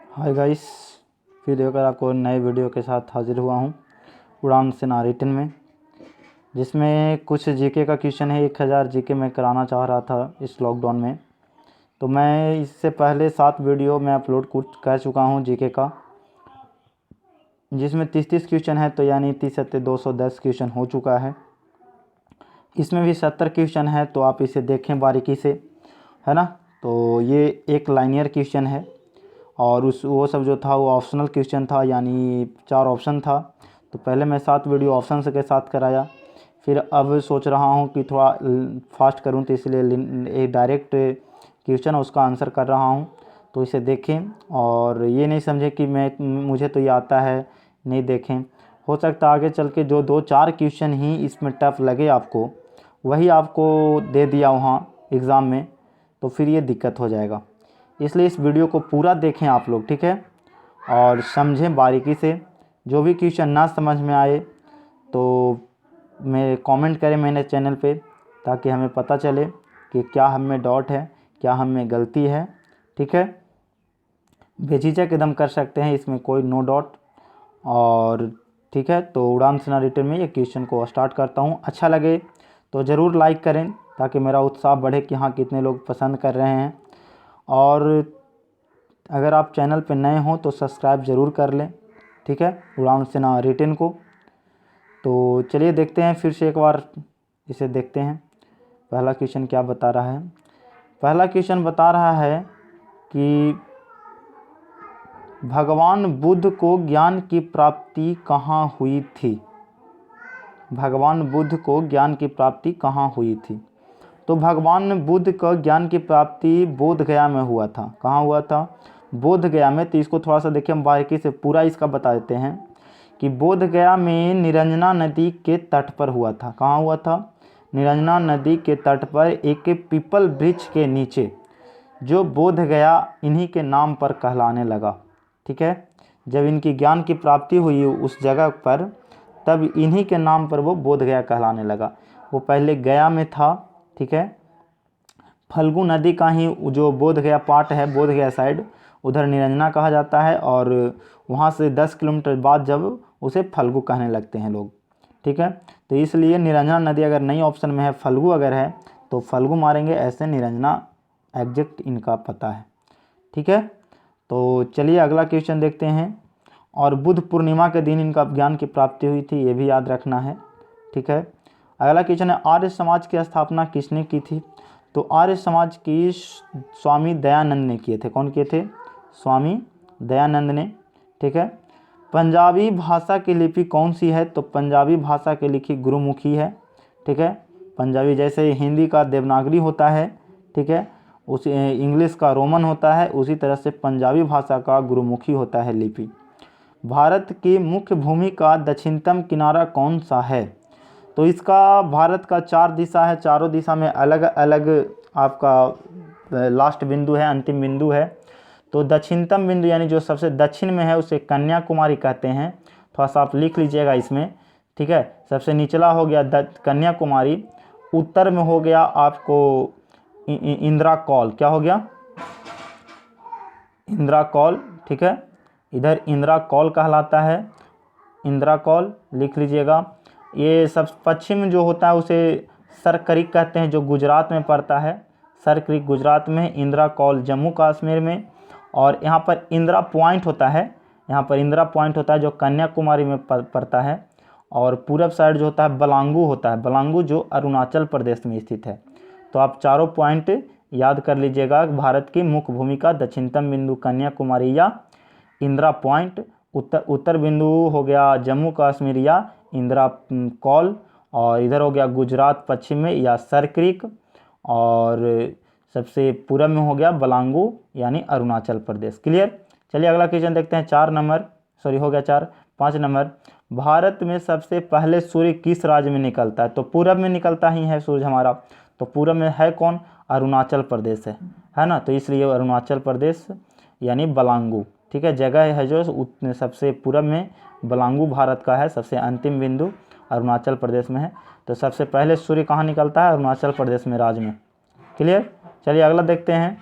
Hi guys, फिर लेकर आपको नए वीडियो के साथ हाजिर हुआ हूँ उड़ान सेना रिटन में, जिसमें कुछ जीके का क्वेश्चन है। 1000 जीके मैं कराना चाह रहा था इस लॉकडाउन में। तो मैं इससे पहले 7 वीडियो मैं अपलोड कर चुका हूँ जीके का, जिसमें 30 क्वेश्चन है। तो यानी 30 सत्ते 210 क्वेश्चन हो चुका है। इसमें भी 70 क्वेश्चन है, तो आप इसे देखें बारीकी से, है ना। तो ये एक लाइनियर क्वेश्चन है और वो सब जो था वो ऑप्शनल क्वेश्चन था, यानी 4 ऑप्शन था। तो पहले मैं 7 वीडियो ऑप्शन के साथ कराया, फिर अब सोच रहा हूँ कि थोड़ा फास्ट करूँ, तो इसलिए एक डायरेक्ट क्वेश्चन उसका आंसर कर रहा हूँ। तो इसे देखें और ये नहीं समझें कि मुझे तो ये आता है, नहीं देखें। हो सकता है आगे चल के जो 2-4 क्वेश्चन ही इसमें टफ लगे आपको, वही आपको दे दिया वहाँ एग्ज़ाम में, तो फिर ये दिक्कत हो जाएगा। इसलिए इस वीडियो को पूरा देखें आप लोग, ठीक है, और समझें बारीकी से। जो भी क्वेश्चन ना समझ में आए तो मैं कमेंट करें मेरे चैनल पे, ताकि हमें पता चले कि क्या हम में डाउट है, क्या हम में गलती है, ठीक है। बेझिझक एकदम कर सकते हैं, इसमें कोई नो डाउट। और ठीक है, तो उड़ान सेना रिटन में ये क्वेश्चन को स्टार्ट करता हूँ। अच्छा लगे तो ज़रूर लाइक करें, ताकि मेरा उत्साह बढ़े कि हाँ कितने लोग पसंद कर रहे हैं। और अगर आप चैनल पर नए हों तो सब्सक्राइब ज़रूर कर लें, ठीक है, उड़ान सेना रिटन को। तो चलिए देखते हैं फिर से एक बार, इसे देखते हैं। पहला क्वेश्चन क्या बता रहा है। पहला क्वेश्चन बता रहा है कि भगवान बुद्ध को ज्ञान की प्राप्ति कहाँ हुई थी। भगवान बुद्ध को ज्ञान की प्राप्ति कहाँ हुई थी। तो भगवान बुद्ध को ज्ञान की प्राप्ति बोध गया में हुआ था। कहाँ हुआ था? बोध गया में। तो इसको थोड़ा सा देखिए हम बारीकी से पूरा इसका बता देते हैं कि बोध गया में निरंजना नदी के तट पर हुआ था। कहाँ हुआ था? निरंजना नदी के तट पर एक पीपल वृक्ष के नीचे, जो बोध गया इन्हीं के नाम पर कहलाने लगा, ठीक है। जब इनकी ज्ञान की प्राप्ति हुई उस जगह पर, तब इन्हीं के नाम पर वो बोध गया कहलाने लगा। वो पहले गया में था, ठीक है। फल्गु नदी का ही जो बोध गया पार्ट है, बोध गया साइड, उधर निरंजना कहा जाता है। और वहाँ से 10 किलोमीटर बाद जब उसे फल्गु कहने लगते हैं लोग, ठीक है। तो इसलिए निरंजना नदी अगर नई ऑप्शन में है, फल्गु अगर है तो फल्गु मारेंगे, ऐसे निरंजना एग्जैक्ट इनका पता है, ठीक है। तो चलिए अगला क्वेश्चन देखते हैं। और बुद्ध पूर्णिमा के दिन इनका ज्ञान की प्राप्ति हुई थी, ये भी याद रखना है, ठीक है। अगला क्वेश्चन है, आर्य समाज की स्थापना किसने की थी। तो आर्य समाज की स्वामी दयानंद ने किए थे। कौन किए थे? स्वामी दयानंद ने, ठीक है। पंजाबी भाषा की लिपि कौन सी है। तो पंजाबी भाषा की लिपि गुरुमुखी है, ठीक है। पंजाबी जैसे हिंदी का देवनागरी होता है, ठीक है, उसी इंग्लिश का रोमन होता है, उसी तरह से पंजाबी भाषा का गुरुमुखी होता है लिपि। भारत की मुख्य भूमि का दक्षिणतम किनारा कौन सा है। तो इसका भारत का 4 दिशा है, चारों दिशा में अलग अलग आपका लास्ट बिंदु है, अंतिम बिंदु है। तो दक्षिणतम बिंदु यानी जो सबसे दक्षिण में है उसे कन्याकुमारी कहते हैं। थोड़ा सा आप लिख लीजिएगा इसमें, ठीक है। सबसे निचला हो गया कन्याकुमारी, उत्तर में हो गया आपको इंदिरा कौल। क्या हो गया? इंदिरा कौल, ठीक है। इधर इंदिरा कौल कहलाता है, इंदिरा कौल लिख लीजिएगा। ये सब पश्चिम जो होता है उसे सर क्रीक कहते हैं, जो गुजरात में पड़ता है। सर क्रीक गुजरात में, इंदिरा कौल जम्मू कश्मीर में। और यहाँ पर इंदिरा पॉइंट होता है, यहाँ पर इंदिरा पॉइंट होता है जो कन्याकुमारी में पड़ता है। और पूरब साइड जो होता है बलांगू होता है, बलांगू जो अरुणाचल प्रदेश में स्थित है। तो आप चारों पॉइंट याद कर लीजिएगा। भारत की मुख्य भूमि का दक्षिणतम बिंदु कन्याकुमारी या इंदिरा पॉइंट, उत्तर बिंदु हो गया जम्मू कश्मीर या इंदिरा कौल, और इधर हो गया गुजरात पश्चिम में या सर क्रीक, और सबसे पूरब में हो गया बलांगू यानी अरुणाचल प्रदेश। क्लियर? चलिए अगला क्वेश्चन देखते हैं। 4 नंबर, सॉरी हो गया 4, 5 नंबर। भारत में सबसे पहले सूर्य किस राज्य में निकलता है। तो पूरब में निकलता ही है सूर्य हमारा। तो पूरब में है कौन? अरुणाचल प्रदेश है ना। तो इसलिए अरुणाचल प्रदेश यानी बलांगू, ठीक है, जगह है जो सबसे पूरब में बलांगू भारत का है। सबसे अंतिम बिंदु अरुणाचल प्रदेश में है। तो सबसे पहले सूर्य कहाँ निकलता है? अरुणाचल प्रदेश में, राज्य में। क्लियर? चलिए अगला देखते हैं।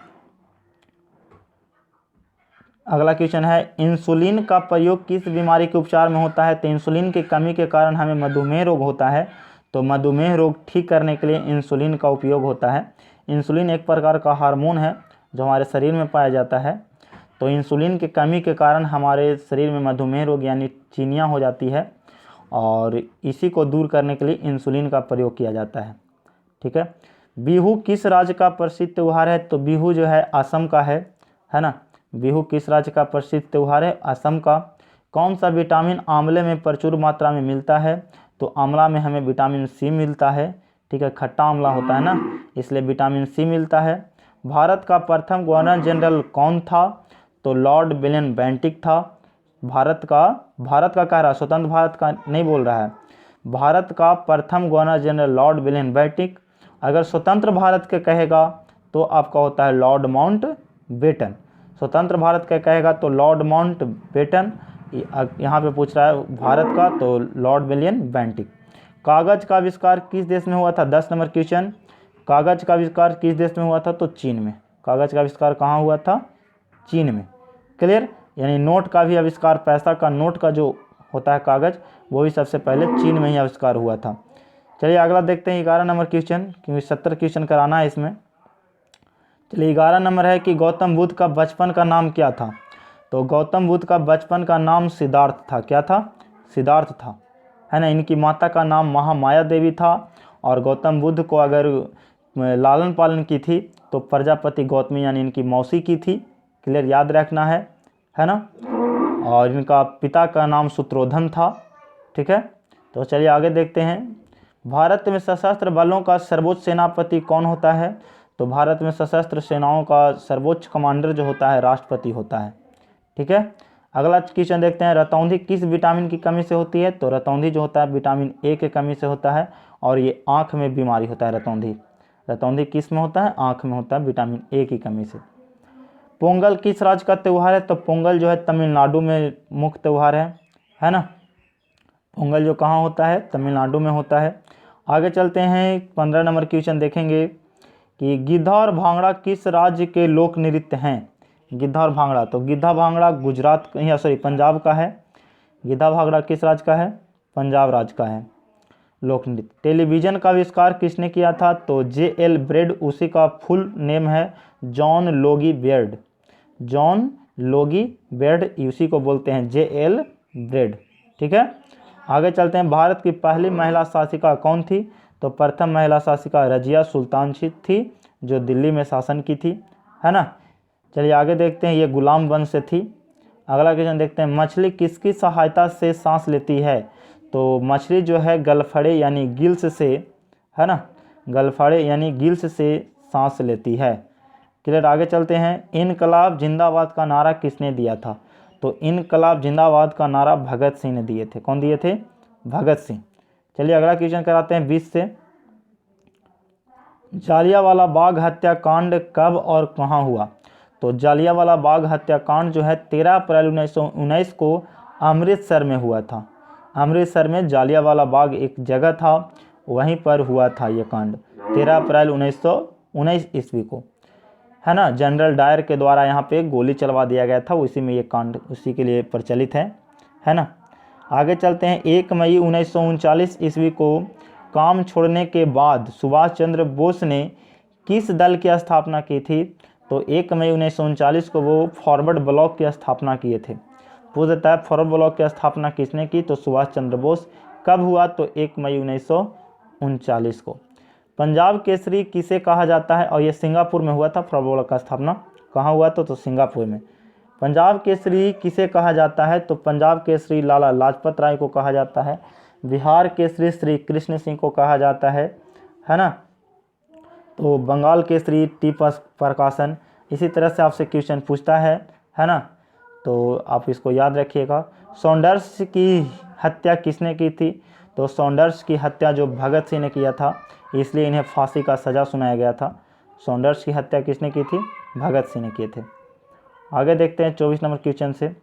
अगला क्वेश्चन है इंसुलिन का प्रयोग किस बीमारी के उपचार में होता है। तो इंसुलिन की कमी के कारण हमें मधुमेह रोग होता है, तो मधुमेह रोग ठीक करने के लिए इंसुलिन का उपयोग होता है। इंसुलिन एक प्रकार का हार्मोन है जो हमारे शरीर में पाया जाता है, तो इंसुलिन की कमी के कारण हमारे शरीर में मधुमेह रोग यानी चीनियाँ हो जाती है, और इसी को दूर करने के लिए इंसुलिन का प्रयोग किया जाता है। ठीक है। बिहू किस राज्य का प्रसिद्ध त्यौहार है। तो बिहू जो है असम का है ना। बिहू किस राज्य का प्रसिद्ध त्यौहार है, असम का। कौन सा विटामिन आंवले में प्रचुर मात्रा में मिलता है। तो आंवला में हमें विटामिन सी मिलता है। ठीक है, खट्टा आंवला होता है ना, इसलिए विटामिन सी मिलता है। भारत का प्रथम गवर्नर जनरल कौन था। तो लॉर्ड विलियम बेंटिक था। भारत का कह रहा है, स्वतंत्र भारत का नहीं बोल रहा है। भारत का प्रथम governor general Lord William Bentinck. अगर स्वतंत्र भारत के कहेगा तो आपका होता है लॉर्ड माउंट बेटन। स्वतंत्र भारत का कहेगा तो लॉर्ड माउंट बेटन। यहाँ पे पूछ रहा है भारत का, तो लॉर्ड विलियम बेंटिक। कागज का आविष्कार किस देश में हुआ था। 10 नंबर क्वेश्चन, कागज का आविष्कार किस देश में हुआ था। तो चीन में। कागज का आविष्कार कहाँ हुआ था, चीन में। क्लियर। यानी नोट का भी आविष्कार, पैसा का नोट का जो होता है कागज, वो भी सबसे पहले चीन में ही आविष्कार हुआ था। चलिए अगला देखते हैं 11 नंबर क्वेश्चन, क्योंकि 70 क्वेश्चन कराना है इसमें। चलिए 11 नंबर है कि गौतम बुद्ध का बचपन का नाम क्या था। तो गौतम बुद्ध का बचपन का नाम सिद्धार्थ था। क्या था, सिद्धार्थ था, है ना। इनकी माता का नाम महामाया देवी था, और गौतम बुद्ध को अगर लालन पालन की थी तो प्रजापति गौतमी यानी इनकी मौसी की थी। क्लियर, याद रखना है ना। और इनका पिता का नाम शुत्रोधन था। ठीक है, तो चलिए आगे देखते हैं। भारत में सशस्त्र बलों का सर्वोच्च सेनापति कौन होता है। तो भारत में सशस्त्र सेनाओं का सर्वोच्च कमांडर जो होता है राष्ट्रपति होता है। ठीक है, अगला क्वेश्चन देखते हैं। रतौंधी किस विटामिन की कमी से होती है। तो रतौंधी जो होता है विटामिन ए के कमी से होता है, और ये आँख में बीमारी होता है रतौंधी। रतौंधी किस में होता है, आँख में होता है, विटामिन ए की कमी से। पोंगल किस राज्य का त्यौहार है। तो पोंगल जो है तमिलनाडु में मुख्य त्यौहार है ना। पोंगल जो कहाँ होता है, तमिलनाडु में होता है। आगे चलते हैं, 15 नंबर क्वेश्चन देखेंगे कि गिद्धा और भांगड़ा किस राज्य के लोक नृत्य हैं। गिद्धा और भांगड़ा, तो गिद्धा भांगड़ा गुजरात या पंजाब का है। गिद्धा भांगड़ा किस राज्य का है, पंजाब राज्य का है लोक नृत्य। टेलीविज़न का आविष्कार किसने किया था। तो J.L. ब्रेड, उसी का फुल नेम है John Logie Baird. John Logie Baird, उसी को बोलते हैं J.L. ब्रेड। ठीक है, आगे चलते हैं। भारत की पहली महिला शासिका कौन थी। तो प्रथम महिला शासिका रजिया सुल्तान थी, जो दिल्ली में शासन की थी, है ना। चलिए आगे देखते हैं, ये गुलाम वंश से थी। अगला क्वेश्चन देखते हैं। मछली किसकी सहायता से सांस लेती है। तो मछली जो है गलफड़े यानी गिल्स से, है ना, गलफड़े यानी गिल्स से सांस लेती है। क्लियर, आगे चलते हैं। इनकलाब जिंदाबाद का नारा किसने दिया था। तो इनकलाब जिंदाबाद का नारा भगत सिंह ने दिए थे। कौन दिए थे, भगत सिंह। चलिए अगला क्वेश्चन कराते हैं 20 से। जालियांवाला बाग हत्याकांड कब और कहाँ हुआ। तो जालियांवाला बाग हत्याकांड जो है 13 अप्रैल 1919 को अमृतसर में हुआ था। अमृतसर में जालियांवाला बाग एक जगह था, वहीं पर हुआ था ये कांड 13 अप्रैल 1919 ईस्वी को, है ना। जनरल डायर के द्वारा यहाँ पे गोली चलवा दिया गया था, उसी में ये कांड उसी के लिए प्रचलित है ना। आगे चलते हैं। 1 मई 1939 ईस्वी को काम छोड़ने के बाद सुभाष चंद्र बोस ने किस दल की स्थापना की थी। तो 1 मई 1939 को वो फॉरवर्ड ब्लॉक की स्थापना किए थे। पूछ देता है फॉरवर्ड ब्लॉक की स्थापना किसने की। तो सुभाष चंद्र बोस। कब हुआ। तो 1 मई 1939 को। पंजाब केसरी किसे कहा जाता है, और ये सिंगापुर में हुआ था। फॉरवर्ड ब्लॉक का स्थापना कहाँ हुआ तो सिंगापुर में। पंजाब केसरी किसे कहा जाता है। तो पंजाब केसरी लाला लाजपत राय को कहा जाता है। बिहार केसरी श्री कृष्ण सिंह को कहा जाता है ना। तो बंगाल केसरी टी प्रकाशन। इसी तरह से आपसे क्वेश्चन पूछता है ना, तो आप इसको याद रखिएगा। सॉन्डर्स की हत्या किसने की थी। तो सॉन्डर्स की हत्या जो भगत सिंह ने किया था, इसलिए इन्हें फांसी का सज़ा सुनाया गया था। सॉन्डर्स की हत्या किसने की थी, भगत सिंह ने किए थे। आगे देखते हैं 24 नंबर क्वेश्चन से।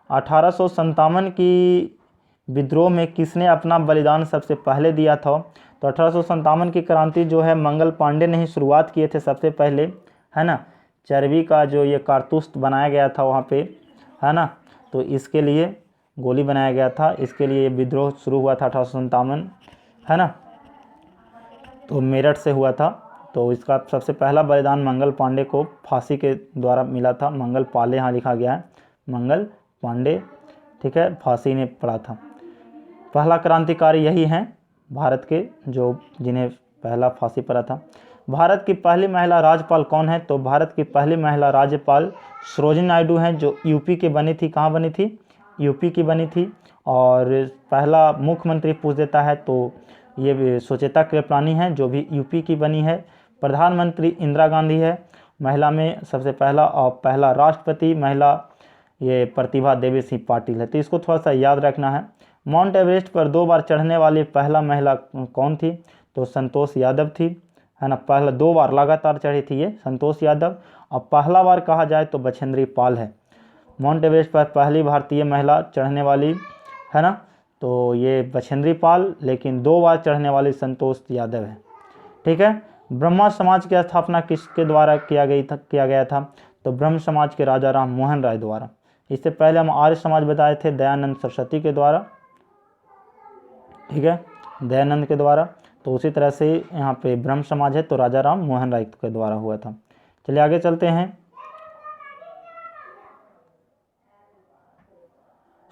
1857 की विद्रोह में किसने अपना बलिदान सबसे पहले दिया था। तो 1857 की क्रांति जो है मंगल पांडे ने ही शुरुआत किए थे सबसे पहले, है ना। चर्बी का जो ये कारतूस बनाया गया था वहाँ पे, है ना। तो इसके लिए गोली बनाया गया था, इसके लिए विद्रोह शुरू हुआ था 1857, है ना। तो मेरठ से हुआ था। तो इसका सबसे पहला बलिदान मंगल पांडे को फांसी के द्वारा मिला था। मंगल पाले यहाँ लिखा गया है, मंगल पांडे, ठीक है, फांसी ने पड़ा था। पहला क्रांतिकारी यही हैं भारत के, जो जिन्हें पहला फांसी पड़ा था। भारत की पहली महिला राज्यपाल कौन है? तो भारत की पहली महिला राज्यपाल सरोजिनी नायडू हैं, जो यूपी की बनी थी। कहाँ बनी थी? यूपी की बनी थी। और पहला मुख्यमंत्री पूछ देता है तो ये भी सुचेता कृपलानी हैं, जो भी यूपी की बनी है। प्रधानमंत्री इंदिरा गांधी है महिला में सबसे पहला, और पहला राष्ट्रपति महिला ये प्रतिभा देवी सिंह पाटिल है। तो इसको थोड़ा सा याद रखना है। माउंट एवरेस्ट पर 2 बार चढ़ने वाली पहला महिला कौन थी? तो संतोष यादव थी, है ना। पहला 2 बार लगातार चढ़ी थी ये संतोष यादव। और पहला बार कहा जाए तो बछेंद्री पाल है, माउंट एवरेस्ट पर पहली भारतीय महिला चढ़ने वाली, है ना। तो ये बछेंद्री पाल, लेकिन 2 बार चढ़ने वाली संतोष यादव है, ठीक है। ब्रह्मा समाज की स्थापना किसके द्वारा किया गया था? तो ब्रह्म समाज के राजा राम मोहन राय द्वारा। इससे पहले हम आर्य समाज बताए थे दयानंद सरस्वती के द्वारा, ठीक है, दयानंद के द्वारा। तो उसी तरह से यहाँ पे ब्रह्म समाज है तो राजा राम मोहन राय के द्वारा हुआ था। चलिए आगे चलते हैं।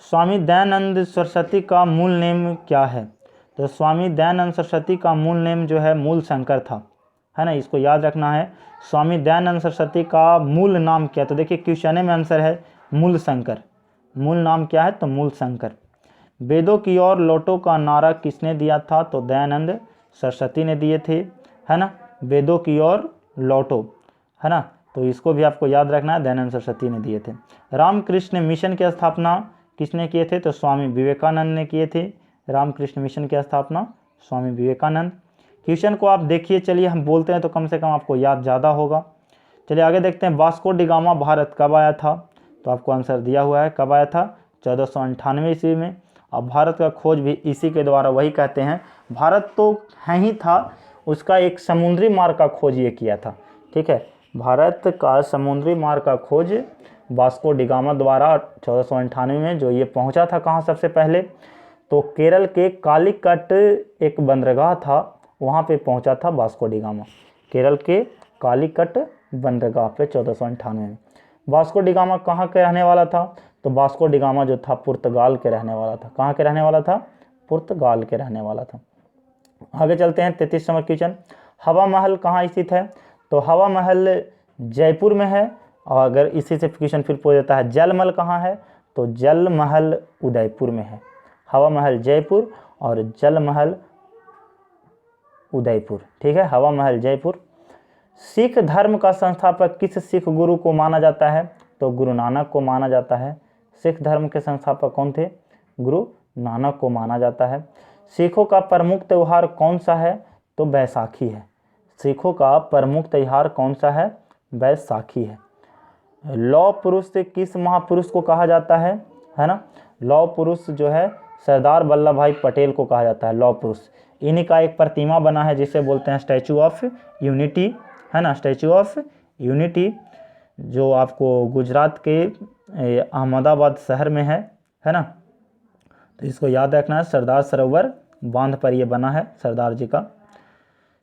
स्वामी दयानंद सरस्वती का मूल नेम क्या है? तो स्वामी दयानंद सरस्वती का मूल नेम जो है मूल शंकर था, है ना। इसको याद रखना है। स्वामी दयानंद सरस्वती का मूल नाम क्या? तो देखिए क्वेश्चन में आंसर है मूल शंकर। मूल नाम क्या है? तो मूल शंकर। वेदों की ओर लौटो का नारा किसने दिया था? तो दयानंद सरस्वती ने दिए थे, है ना। वेदों की ओर लौटो, है ना। तो इसको भी आपको याद रखना है, दयानंद सरस्वती ने दिए थे। रामकृष्ण मिशन की स्थापना किसने किए थे? तो स्वामी विवेकानंद ने किए थे। रामकृष्ण मिशन की स्थापना स्वामी विवेकानंद। क्वेश्चन को आप देखिए, चलिए हम बोलते हैं तो कम से कम आपको याद ज़्यादा होगा। चलिए आगे देखते हैं। वास्को डी गामा भारत कब आया था? तो आपको आंसर दिया हुआ है, कब आया था? 1498 ईस्वी में। अब भारत का खोज भी इसी के द्वारा, वही कहते हैं भारत तो है ही था, उसका एक समुद्री मार्ग का खोज ये किया था, ठीक है। भारत का समुद्री मार्ग का खोज वास्को डी गामा द्वारा 1498 में जो ये पहुंचा था कहाँ सबसे पहले? तो केरल के कालीकट एक बंदरगाह था, वहाँ पे पहुंचा था वास्को डी गामा। केरल के कालीकट बंदरगाह पे 1498 में। वास्को डी गामा कहाँ के रहने वाला था? तो वास्को डी गामा जो था पुर्तगाल के रहने वाला था। कहाँ के रहने वाला था? पुर्तगाल के रहने वाला था। आगे चलते हैं। 33 नंबर क्वेश्चन। हवा महल कहाँ स्थित है? तो हवा महल जयपुर में है। और अगर इसी से क्वेश्चन फिर पूछ देता है जल महल कहाँ है? तो जल महल उदयपुर में है। हवा महल जयपुर और जल महल उदयपुर, ठीक है। हवा महल जयपुर। सिख धर्म का संस्थापक किस सिख गुरु को माना जाता है? तो गुरु नानक को माना जाता है। सिख धर्म के संस्थापक कौन थे? गुरु नानक को माना जाता है। सिखों का प्रमुख त्यौहार कौन सा है? तो बैसाखी है। सिखों का प्रमुख त्यौहार कौन सा है? बैसाखी है। लौह पुरुष से किस महापुरुष को कहा जाता है ना? लौह पुरुष जो है सरदार वल्लभ भाई पटेल को कहा जाता है लौह पुरुष। इन्हीं का एक प्रतिमा बना है जिसे बोलते हैं स्टैचू ऑफ यूनिटी, है ना। स्टैचू ऑफ यूनिटी जो आपको गुजरात के अहमदाबाद शहर में है ना। तो इसको याद रखना है। सरदार सरोवर बांध पर ये बना है सरदार जी का।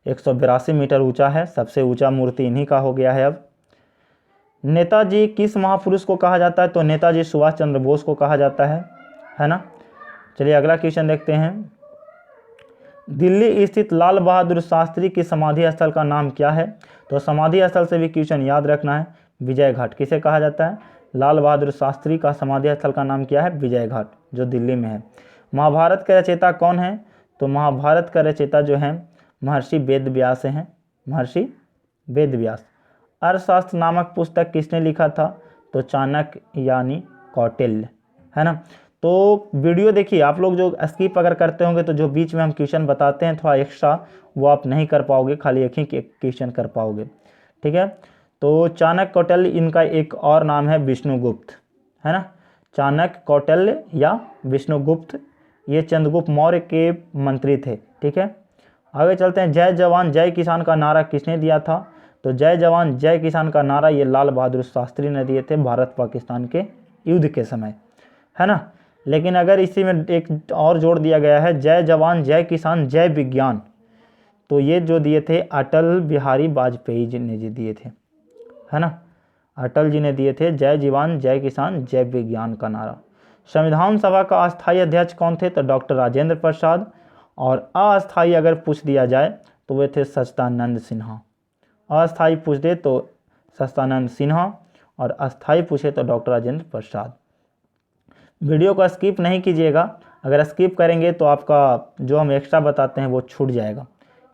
182 मीटर ऊंचा है, सबसे ऊंचा मूर्ति इन्हीं का हो गया है अब। नेताजी किस महापुरुष को कहा जाता है? तो नेताजी सुभाष चंद्र बोस को कहा जाता है ना। चलिए अगला क्वेश्चन देखते हैं। दिल्ली स्थित लाल बहादुर शास्त्री की समाधि स्थल का नाम क्या है? तो समाधि स्थल से भी क्वेश्चन याद रखना है। विजय घाट किसे कहा जाता है? लाल बहादुर शास्त्री का समाधि स्थल का नाम क्या है? विजय घाट, जो दिल्ली में है। महाभारत के रचयिता कौन है? तो महाभारत का रचयिता जो है महर्षि वेद व्यास हैं। महर्षि वेद व्यास। अर्थशास्त्र नामक पुस्तक किसने लिखा था? तो चाणक्य यानी कौटिल्य, है ना। तो वीडियो देखिए, आप लोग जो स्किप अगर करते होंगे तो जो बीच में हम क्वेश्चन बताते हैं थोड़ा एक्स्ट्रा, वो आप नहीं कर पाओगे, खाली एक ही क्वेश्चन कर पाओगे, ठीक है। तो चाणक्य कौटिल्य, इनका एक और नाम है विष्णुगुप्त, है ना। चाणक्य कौटिल्य या विष्णुगुप्त, ये चंद्रगुप्त मौर्य के मंत्री थे, ठीक है। आगे चलते हैं। जय जवान जय किसान का नारा किसने दिया था? तो जय जवान जय किसान का नारा ये लाल बहादुर शास्त्री ने दिए थे, भारत पाकिस्तान के युद्ध के समय, है ना। लेकिन अगर इसी में एक और जोड़ दिया गया है, जय जवान जय किसान जय विज्ञान, तो ये जो दिए थे अटल बिहारी वाजपेयी जी ने जी दिए थे, है ना। अटल जी ने दिए थे जय जवान जय किसान जय विज्ञान का नारा। संविधान सभा का अस्थायी अध्यक्ष कौन थे, तो डॉक्टर राजेंद्र प्रसाद। और अस्थायी अगर पूछ दिया जाए तो वे थे सच्चिदानंद सिन्हा। अस्थायी पूछ दे तो सच्चिदानंद सिन्हा, और अस्थायी पूछे तो डॉक्टर राजेंद्र प्रसाद। वीडियो को स्किप नहीं कीजिएगा, अगर स्किप करेंगे तो आपका जो हम एक्स्ट्रा बताते हैं वो छूट जाएगा।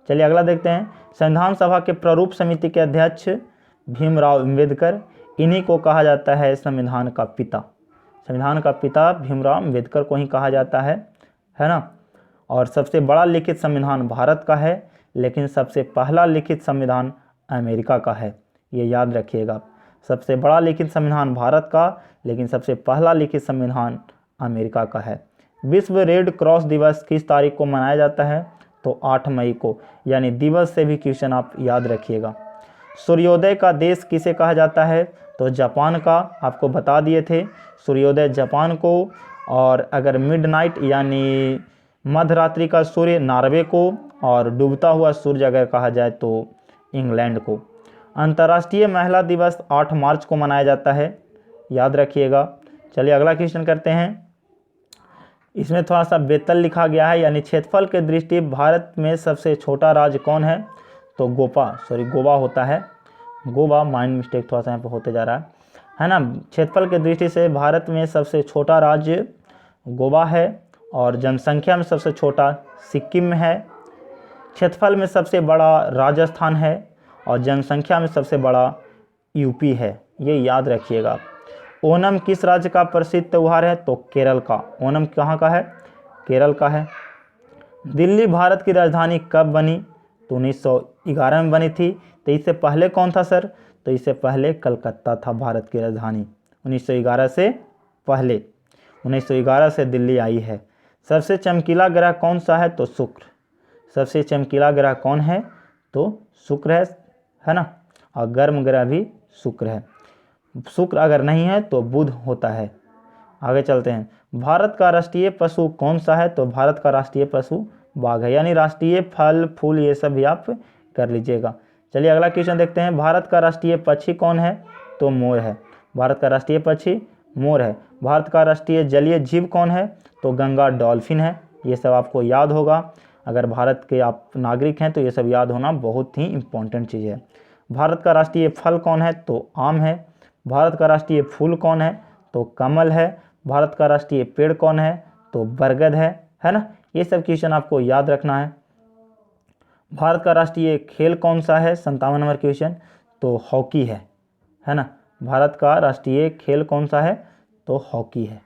चलिए अगला देखते हैं। संविधान सभा के प्रारूप समिति के अध्यक्ष भीमराव अम्बेडकर, इन्हीं को कहा जाता है संविधान का पिता। संविधान का पिता भीमराव अम्बेडकर को ही कहा जाता है ना। और सबसे बड़ा लिखित संविधान भारत का है, लेकिन सबसे पहला लिखित संविधान अमेरिका का है, ये याद रखिएगा। सबसे बड़ा लिखित संविधान भारत का, लेकिन सबसे पहला लिखित संविधान अमेरिका का है। विश्व रेड क्रॉस दिवस किस तारीख को मनाया जाता है, तो 8 मई को, यानी दिवस से भी क्वेश्चन आप याद रखिएगा। सूर्योदय का देश किसे कहा जाता है, तो जापान का, आपको बता दिए थे सूर्योदय जापान को। और अगर मिडनाइट यानी मध्यरात्रि का सूर्य नॉर्वे को, और डूबता हुआ सूर्य अगर कहा जाए तो इंग्लैंड को। अंतर्राष्ट्रीय महिला दिवस 8 मार्च को मनाया जाता है, याद रखिएगा। चलिए अगला क्वेश्चन करते हैं। इसमें थोड़ा सा बेतल लिखा गया है, यानी क्षेत्रफल के दृष्टि भारत में सबसे छोटा राज्य कौन है, तो गोवा होता है। गोवा, माइंड मिस्टेक थोड़ा सा यहाँ पर होते जा रहा है ना। क्षेत्रफल के दृष्टि से भारत में सबसे छोटा राज्य गोवा है, और जनसंख्या में सबसे छोटा सिक्किम में है। क्षेत्रफल में सबसे बड़ा राजस्थान है, और जनसंख्या में सबसे बड़ा यूपी है, ये याद रखिएगा। ओणम किस राज्य का प्रसिद्ध त्यौहार है, तो केरल का। ओणम कहाँ का है, केरल का है। दिल्ली भारत की राजधानी कब बनी, तो 1911 में बनी थी। तो इससे पहले कौन था सर, तो इससे पहले कलकत्ता था भारत की राजधानी। 1911 से पहले, 1911 से दिल्ली आई है। सबसे चमकीला ग्रह कौन सा है, तो शुक्र। सबसे चमकीला ग्रह कौन है, तो शुक्र है ना। और गर्म ग्रह भी शुक्र है। शुक्र अगर नहीं है तो बुध होता है। आगे चलते हैं। भारत का राष्ट्रीय पशु कौन सा है, तो भारत का राष्ट्रीय पशु बाघ है, यानी राष्ट्रीय फल फूल ये सब भी आप कर लीजिएगा। चलिए अगला क्वेश्चन देखते हैं। भारत का राष्ट्रीय पक्षी कौन है, तो मोर है। भारत का राष्ट्रीय पक्षी मोर है। भारत का राष्ट्रीय जलीय जीव कौन है, तो गंगा डॉल्फिन है। ये सब आपको याद होगा, अगर भारत के आप नागरिक हैं तो ये सब याद होना बहुत ही इम्पोर्टेंट चीज़ है। भारत का राष्ट्रीय फल कौन है, तो आम है। भारत का राष्ट्रीय फूल कौन है, तो कमल है। भारत का राष्ट्रीय पेड़ कौन है, तो बरगद है ना। ये सब क्वेश्चन आपको याद रखना है। भारत का राष्ट्रीय खेल कौन सा है, 57 नंबर क्वेश्चन, तो हॉकी है ना। भारत का राष्ट्रीय खेल कौन सा है, तो हॉकी है।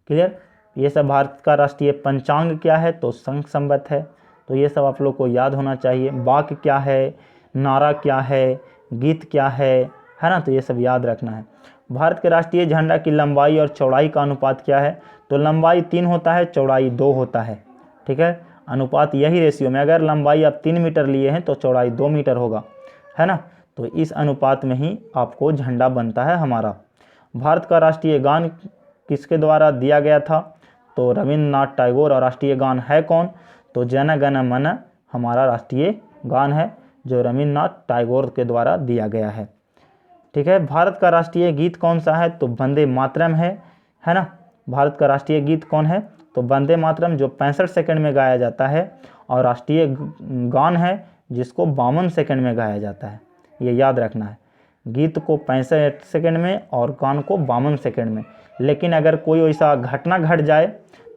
क्लियर। ये सब भारत का राष्ट्रीय पंचांग क्या है, तो शंख संवत है। तो ये सब आप लोग को याद होना चाहिए। वाक्य क्या है, नारा क्या है, गीत क्या है ना। तो ये सब याद रखना है। भारत के राष्ट्रीय झंडा की लंबाई और चौड़ाई का अनुपात क्या है, तो लंबाई 3 होता है, चौड़ाई 2 होता है। ठीक है, अनुपात यही रेशियो में, अगर लंबाई आप 3 मीटर लिए हैं तो चौड़ाई 2 मीटर होगा, है ना। तो इस अनुपात में ही आपको झंडा बनता है हमारा। भारत का राष्ट्रीय गान किसके द्वारा दिया गया था, तो रविंद्रनाथ टैगोर। और राष्ट्रीय गान है कौन, तो जन गण मन हमारा राष्ट्रीय गान है, जो रविंद्रनाथ टैगोर के द्वारा दिया गया है। ठीक है। भारत का राष्ट्रीय गीत कौन सा है, तो वंदे मातरम है ना। भारत का राष्ट्रीय गीत कौन है, तो वंदे मातरम, जो 65 सेकंड में गाया जाता है। और राष्ट्रीय गान है जिसको 52 सेकंड में गाया जाता है, ये याद रखना है। गीत को 65 सेकंड में और गान को 52 सेकंड में। लेकिन अगर कोई ऐसा घटना घट जाए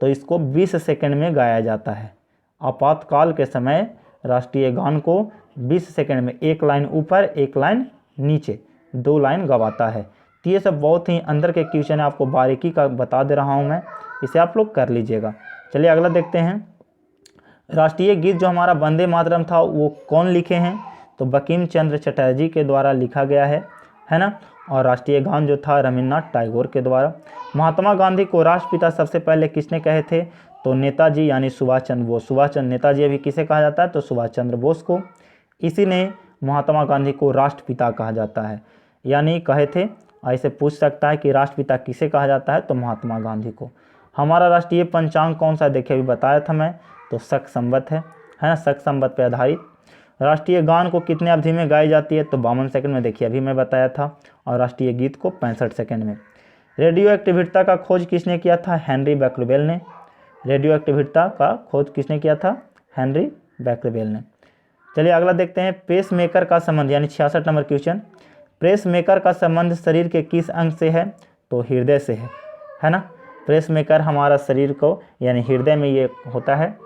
तो इसको 20 सेकंड में गाया जाता है। आपातकाल के समय राष्ट्रीय गान को 20 सेकंड में, एक लाइन ऊपर एक लाइन नीचे, 2 लाइन गवाता है। तो ये सब बहुत ही अंदर के क्वेश्चन है, आपको बारीकी का बता दे रहा हूँ मैं, इसे आप लोग कर लीजिएगा। चलिए अगला देखते हैं। राष्ट्रीय गीत जो हमारा वंदे मातरम था वो कौन लिखे हैं, तो बंकिम चंद्र चटर्जी के द्वारा लिखा गया है ना। और राष्ट्रीय गान जो था रविंद्रनाथ टैगोर के द्वारा। महात्मा गांधी को राष्ट्रपिता सबसे पहले किसने कहे थे, तो नेताजी यानी सुभाष चंद्र बोस। सुभाष चंद्र, नेताजी अभी किसे कहा जाता है, तो सुभाष चंद्र बोस को। इसी ने महात्मा गांधी को राष्ट्रपिता कहा जाता है, यानी कहे थे ऐसे पूछ सकता है कि राष्ट्रपिता किसे कहा जाता है, तो महात्मा गांधी को। हमारा राष्ट्रीय पंचांग कौन सा, देखिए अभी बताया था मैं, तो शक संवत है ना, शक संवत पर आधारित। राष्ट्रीय गान को कितने अवधि में गाई जाती है, तो 52 सेकंड में, देखिए अभी मैं बताया था। और राष्ट्रीय गीत को 65 सेकंड में। रेडियो एक्टिविटी का खोज किसने किया था, हेनरी बैकरबेल ने। रेडियो एक्टिविटी का खोज किसने किया था, हेनरी बैकरबेल ने। चलिए अगला देखते हैं, पेस मेकर का संबंध, यानी 66 नंबर क्वेश्चन। पेस मेकर का संबंध शरीर के किस अंग से है, तो हृदय से है ना। पेस मेकर हमारा शरीर को यानी हृदय में ये होता है।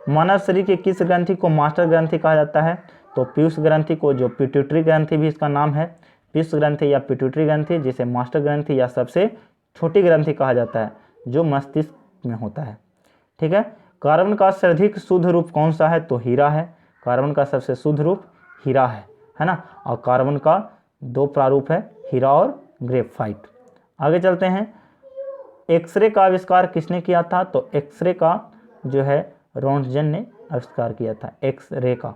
मानव शरीर के किस ग्रंथि को मास्टर ग्रंथि कहा जाता है, तो पीयूष ग्रंथि को, जो पिट्यूटरी ग्रंथि भी इसका नाम है, पीयूष ग्रंथि या पिट्यूटरी ग्रंथि, जिसे मास्टर ग्रंथि या सबसे छोटी ग्रंथि कहा जाता है, जो मस्तिष्क में होता है। ठीक है। कार्बन का सर्वाधिक शुद्ध रूप कौन सा है, तो हीरा है। कार्बन का सबसे शुद्ध रूप हीरा है ना। और कार्बन का 2 प्रारूप है, हीरा और ग्रेफाइट। आगे चलते हैं, एक्सरे का आविष्कार किसने किया था, तो एक्सरे का जो है रोंटगेन ने आविष्कार किया था, एक्सरे का,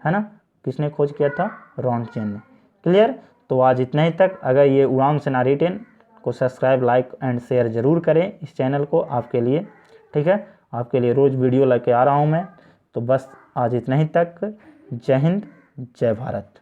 है ना। किसने खोज किया था, रोंटगेन ने। क्लियर। तो आज इतना ही तक। अगर ये उड़ान सेना रिटेन को सब्सक्राइब, लाइक एंड शेयर जरूर करें इस चैनल को आपके लिए। ठीक है, आपके लिए रोज़ वीडियो लेके आ रहा हूँ मैं। तो बस आज इतना ही तक। जय हिंद, जय भारत।